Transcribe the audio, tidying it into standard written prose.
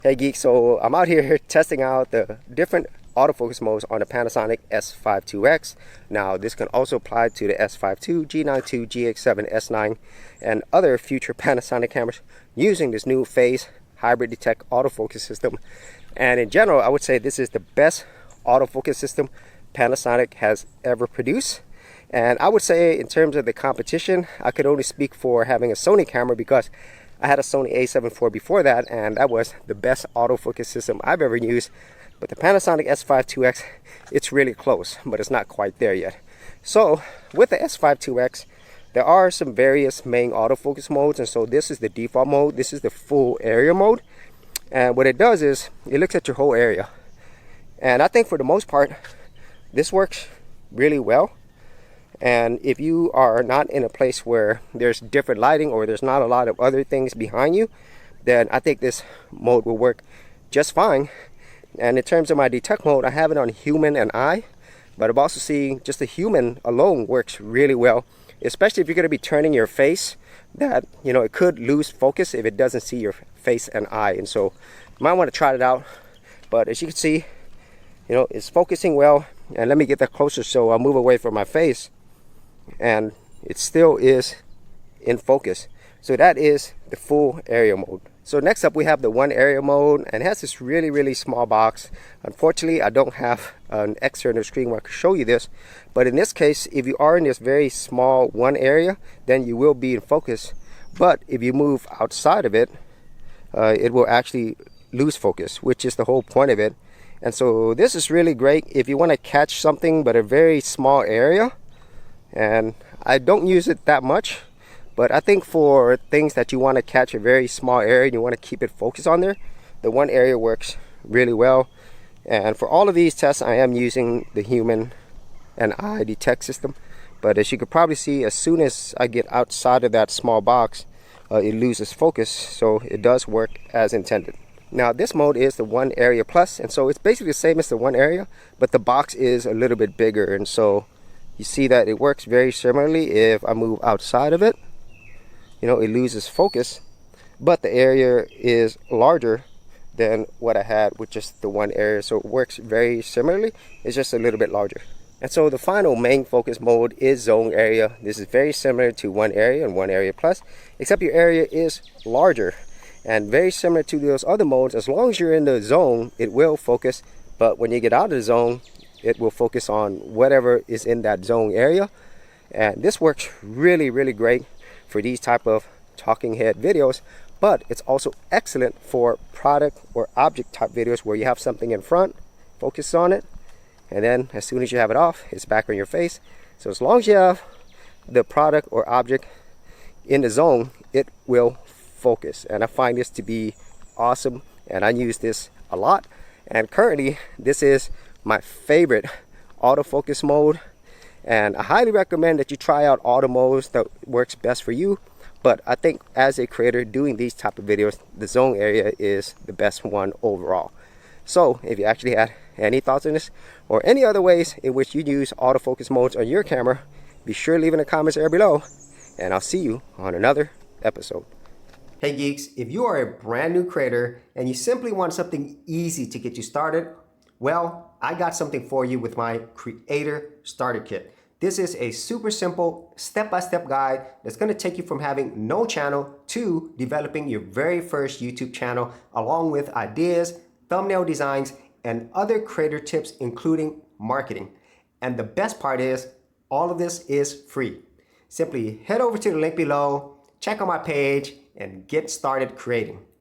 Hey Geek, so I'm out here testing out the different autofocus modes on the Panasonic S5 IIX. Now this can also apply to the S5 II, G9 II, GX7, S9 and other future Panasonic cameras using this new phase hybrid detect autofocus system. And in general, I would say this is the best autofocus system Panasonic has ever produced. And I would say in terms of the competition, I could only speak for having a Sony camera because I had a Sony a7 IV before that, and that was the best autofocus system I've ever used. But the Panasonic S5 IIX, it's really close, but it's not quite there yet. So with the S5 IIX, there are some various main autofocus modes, and so this is the default mode. This is the full area mode, and what it does is it looks at your whole area. And I think for the most part, this works really well. And if you are not in a place where there's different lighting or there's not a lot of other things behind you, then I think this mode will work just fine. And in terms of my detect mode, I have it on human and eye, but I've also seen just the human alone works really well, especially if you're going to be turning your face, that it could lose focus if it doesn't see your face and eye. And so you might want to try it out. But as you can see, it's focusing well. And let me get that closer so I'll move away from my face. And it still is in focus. So that is the full area mode. So next up we have the one area mode, and it has this really small box. Unfortunately, I don't have an external screen where I can show you this, but in this case, if you are in this very small one area, then you will be in focus. But if you move outside of it, it will actually lose focus, which is the whole point of it. And so this is really great if you want to catch something but a very small area. And I don't use it that much, but I think for things that you want to catch a very small area and you want to keep it focused on there, the one area works really well. And for all of these tests, I am using the human and eye detect system. But as you could probably see, as soon as I get outside of that small box, it loses focus. So it does work as intended. Now this mode is the one area plus, and so it's basically the same as the one area, but the box is a little bit bigger. And so you see that it works very similarly. If I move outside of it, it loses focus, but the area is larger than what I had with just the one area. So it works very similarly. It's just a little bit larger. And so the final main focus mode is zone area. This is very similar to one area and one area plus, except your area is larger and very similar to those other modes. As long as you're in the zone, it will focus, but when you get out of the zone, it will focus on whatever is in that zone area. And this works really great for these type of talking head videos, but it's also excellent for product or object type videos where you have something in front, focus on it, and then as soon as you have it off, it's back on your face. So as long as you have the product or object in the zone, it will focus. And I find this to be awesome, and I use this a lot. And currently this is my favorite autofocus mode, and I highly recommend that you try out all the modes that works best for you. But I think as a creator doing these type of videos, the zone area is the best one overall. So if you actually had any thoughts on this or any other ways in which you use autofocus modes on your camera, be sure to leave in the comments area below, and I'll see you on another episode. Hey geeks, if you are a brand new creator and you simply want something easy to get you started, well, I got something for you with my Creator Starter Kit. This is a super simple step-by-step guide that's going to take you from having no channel to developing your very first YouTube channel, along with ideas, thumbnail designs, and other creator tips, including marketing. And the best part is, all of this is free. Simply head over to the link below, check out my page, and get started creating.